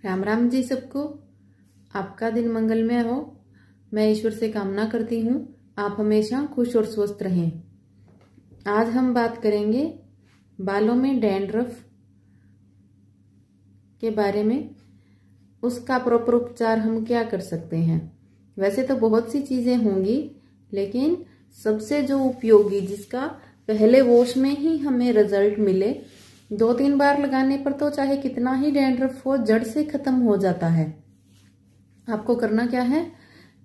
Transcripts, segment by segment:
राम राम जी सबको। आपका दिन मंगलमय हो। मैं ईश्वर से कामना करती हूँ आप हमेशा खुश और स्वस्थ रहें। आज हम बात करेंगे बालों में डैंड्रफ के बारे में। उसका प्रॉपर उपचार हम क्या कर सकते हैं। वैसे तो बहुत सी चीजें होंगी, लेकिन सबसे जो उपयोगी, जिसका पहले वॉश में ही हमें रिजल्ट मिले, 2-3 बार लगाने पर तो चाहे कितना ही डैंड्रफ हो जड़ से खत्म हो जाता है। आपको करना क्या है,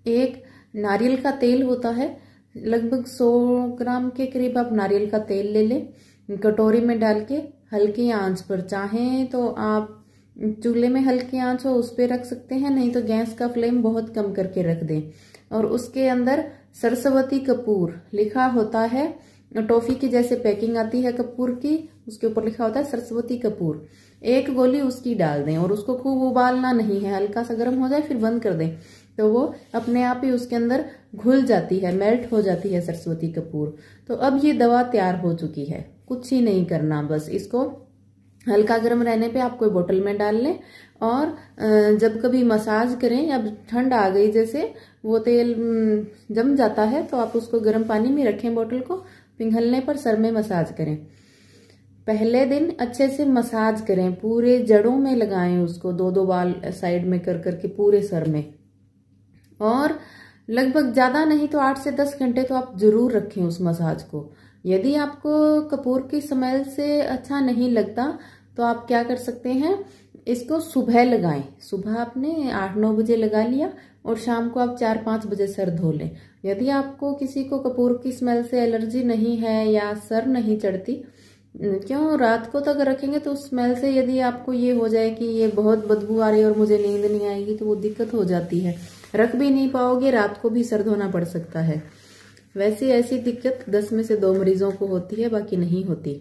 एक नारियल का तेल होता है, लगभग 100 ग्राम के करीब आप नारियल का तेल ले लें, कटोरी में डाल के हल्की आंच पर, चाहें तो आप चूल्हे में हल्की आंच हो उस पर रख सकते हैं, नहीं तो गैस का फ्लेम बहुत कम करके रख दें। और उसके अंदर सरस्वती कपूर लिखा होता है, टॉफी की जैसे पैकिंग आती है कपूर की, उसके ऊपर लिखा होता है सरस्वती कपूर। एक गोली उसकी डाल दें और उसको खूब उबालना नहीं है, हल्का सा गर्म हो जाए फिर बंद कर दें, तो वो अपने आप ही उसके अंदर घुल जाती है, मेल्ट हो जाती है सरस्वती कपूर। तो अब ये दवा तैयार हो चुकी है, कुछ ही नहीं करना, बस इसको हल्का गर्म रहने पे आप कोई बोतल में डाल लें और जब कभी मसाज करें या ठंड आ गई जैसे वो तेल जम जाता है, तो आप उसको गर्म पानी में रखें, बोतल को पिघलने पर सर में मसाज करें। पहले दिन अच्छे से मसाज करें, पूरे जड़ों में लगाएं उसको, 2-2 बाल साइड में कर करके पूरे सर में, और लगभग ज्यादा नहीं तो 8 से 10 घंटे तो आप जरूर रखें उस मसाज को। यदि आपको कपूर की स्मेल से अच्छा नहीं लगता तो आप क्या कर सकते हैं, इसको सुबह लगाएं। सुबह आपने 8-9 बजे लगा लिया और शाम को आप 4-5 बजे सर धो लें। यदि आपको किसी को कपूर की स्मेल से एलर्जी नहीं है या सर नहीं चढ़ती, क्यों रात को तक रखेंगे तो उस स्मेल से यदि आपको ये हो जाए कि ये बहुत बदबू आ रही है और मुझे नींद नहीं आएगी, तो वो दिक्कत हो जाती है, रख भी नहीं पाओगे, रात को भी सर धोना पड़ सकता है। वैसे ऐसी दिक्कत 10 में से 2 मरीजों को होती है, बाकी नहीं होती।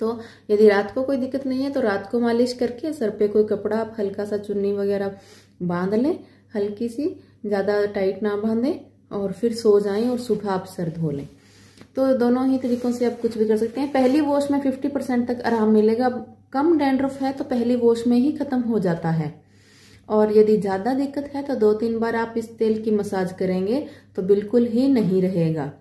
तो यदि रात को कोई दिक्कत नहीं है तो रात को मालिश करके सर पे कोई कपड़ा आप हल्का सा चुन्नी वगैरह बांध लें, हल्की सी, ज्यादा टाइट ना बांधें, और फिर सो जाएं और सुबह आप सर धो लें। तो दोनों ही तरीकों से आप कुछ भी कर सकते हैं। पहली वॉश में 50% तक आराम मिलेगा। कम डैंड्रफ है तो पहली वॉश में ही खत्म हो जाता है, और यदि ज्यादा दिक्कत है तो 2-3 बार आप इस तेल की मसाज करेंगे तो बिल्कुल ही नहीं रहेगा।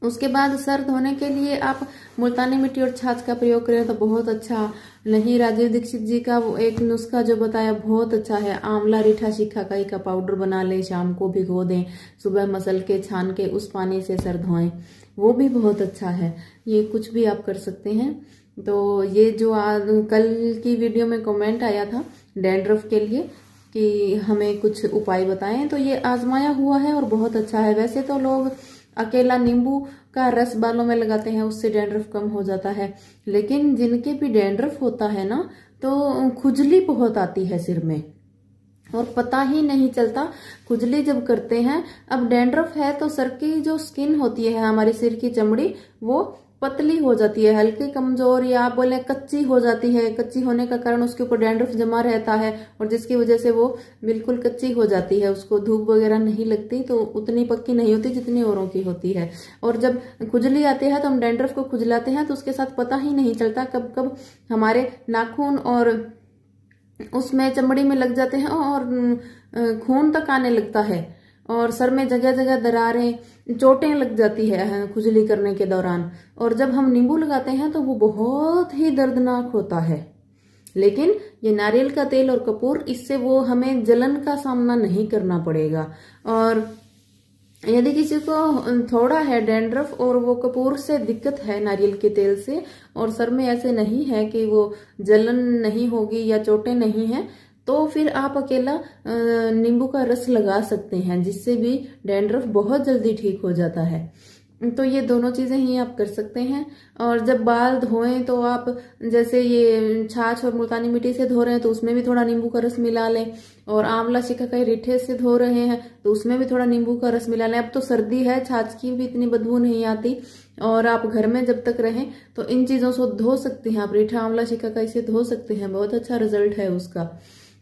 उसके बाद सर धोने के लिए आप मुल्तानी मिट्टी और छाछ का प्रयोग करें तो बहुत अच्छा। नहीं, राजीव दीक्षित जी का वो एक नुस्खा जो बताया बहुत अच्छा है, आंवला रीठा शिकाकाई का पाउडर बना लें, शाम को भिगो दें, सुबह मसल के छान के उस पानी से सर धोएं, वो भी बहुत अच्छा है। ये कुछ भी आप कर सकते हैं। तो ये जो कल की वीडियो में कमेंट आया था डैंड्रफ के लिए कि हमें कुछ उपाय बताएं, तो ये आजमाया हुआ है और बहुत अच्छा है। वैसे तो लोग अकेला नींबू का रस बालों में लगाते हैं, उससे डैंड्रफ कम हो जाता है, लेकिन जिनके भी डैंड्रफ होता है ना, तो खुजली बहुत आती है सिर में और पता ही नहीं चलता खुजली जब करते हैं। अब डैंड्रफ है तो सर की जो स्किन होती है, हमारे सिर की चमड़ी, वो पतली हो जाती है, हल्की कमजोर, या आप बोले कच्ची हो जाती है। कच्ची होने का कारण उसके ऊपर डैंड्रफ जमा रहता है और जिसकी वजह से वो बिल्कुल कच्ची हो जाती है, उसको धूप वगैरह नहीं लगती, तो उतनी पक्की नहीं होती जितनी औरों की होती है। और जब खुजली आती है तो हम डैंड्रफ को खुजलाते हैं तो उसके साथ पता ही नहीं चलता कब कब हमारे नाखून और उसमें चमड़ी में लग जाते हैं और खून तक आने लगता है, और सर में जगह जगह दरारें, चोटें लग जाती है खुजली करने के दौरान। और जब हम नींबू लगाते हैं तो वो बहुत ही दर्दनाक होता है, लेकिन ये नारियल का तेल और कपूर, इससे वो हमें जलन का सामना नहीं करना पड़ेगा। और यदि किसी को थोड़ा है डैंड्रफ और वो कपूर से दिक्कत है नारियल के तेल से, और सर में ऐसे नहीं है कि वो जलन नहीं होगी या चोटें नहीं है, तो फिर आप अकेला नींबू का रस लगा सकते हैं, जिससे भी डैंड्रफ बहुत जल्दी ठीक हो जाता है। तो ये दोनों चीजें ही आप कर सकते हैं। और जब बाल धोएं तो आप जैसे ये छाछ और मुल्तानी मिट्टी से धो रहे हैं तो उसमें भी थोड़ा नींबू का रस मिला लें, और आंवला शिकाकाई रीठे से धो रहे हैं तो उसमें भी थोड़ा नींबू का रस मिला लें। अब तो सर्दी है, छाछ की भी इतनी बदबू नहीं आती, और आप घर में जब तक रहें तो इन चीजों से धो सकते हैं। आप रीठा आंवला शिकाकाई से धो सकते हैं, बहुत अच्छा रिजल्ट है उसका,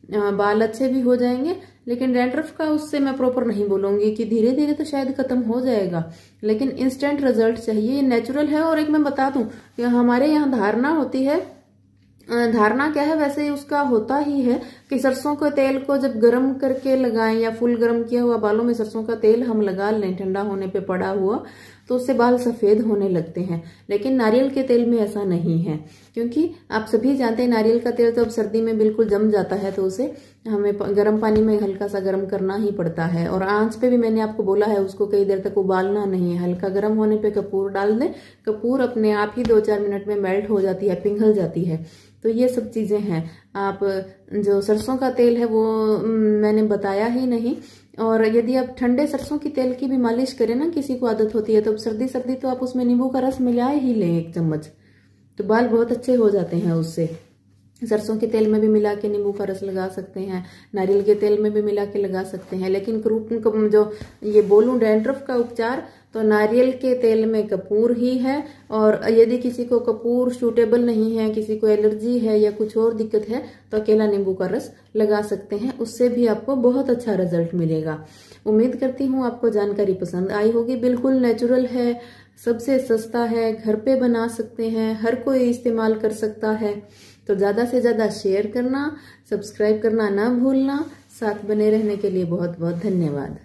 बाल अच्छे भी हो जाएंगे। लेकिन डैंड्रफ का उससे मैं प्रॉपर नहीं बोलूंगी कि धीरे धीरे तो शायद खत्म हो जाएगा, लेकिन इंस्टेंट रिजल्ट चाहिए, नेचुरल है। और एक मैं बता दूं कि हमारे यहाँ धारणा होती है धारणा क्या है, वैसे ही उसका होता ही है कि सरसों के तेल को जब गर्म करके लगाएं या फुल गर्म किया हुआ बालों में सरसों का तेल हम लगा लें ठंडा होने पे पड़ा हुआ, तो उससे बाल सफेद होने लगते हैं। लेकिन नारियल के तेल में ऐसा नहीं है, क्योंकि आप सभी जानते हैं नारियल का तेल तो अब सर्दी में बिल्कुल जम जाता है, तो उसे हमें गर्म पानी में हल्का सा गर्म करना ही पड़ता है। और आंच पे भी मैंने आपको बोला है उसको कई देर तक उबालना नहीं है, हल्का गर्म होने पे कपूर डाल दें, कपूर अपने आप ही 2-4 मिनट में मेल्ट हो जाती है, पिघल जाती है। तो ये सब चीजें हैं। आप जो सरसों का तेल है वो मैंने बताया ही नहीं। और यदि आप ठंडे सरसों की तेल की भी मालिश करें ना, किसी को आदत होती है, तो सर्दी सर्दी तो आप उसमें नींबू का रस मिला ही लें 1 चम्मच, तो बाल बहुत अच्छे हो जाते हैं उससे। सरसों के तेल में भी मिला के नींबू का रस लगा सकते हैं, नारियल के तेल में भी मिला के लगा सकते हैं। लेकिन जो ये बोलूं डैंड्रफ का उपचार, तो नारियल के तेल में कपूर ही है। और यदि किसी को कपूर सूटेबल नहीं है, किसी को एलर्जी है या कुछ और दिक्कत है, तो अकेला नींबू का रस लगा सकते हैं, उससे भी आपको बहुत अच्छा रिजल्ट मिलेगा। उम्मीद करती हूँ आपको जानकारी पसंद आई होगी। बिल्कुल नेचुरल है, सबसे सस्ता है, घर पे बना सकते हैं, हर कोई इस्तेमाल कर सकता है। तो ज्यादा से ज्यादा शेयर करना, सब्सक्राइब करना ना भूलना। साथ बने रहने के लिए बहुत बहुत धन्यवाद।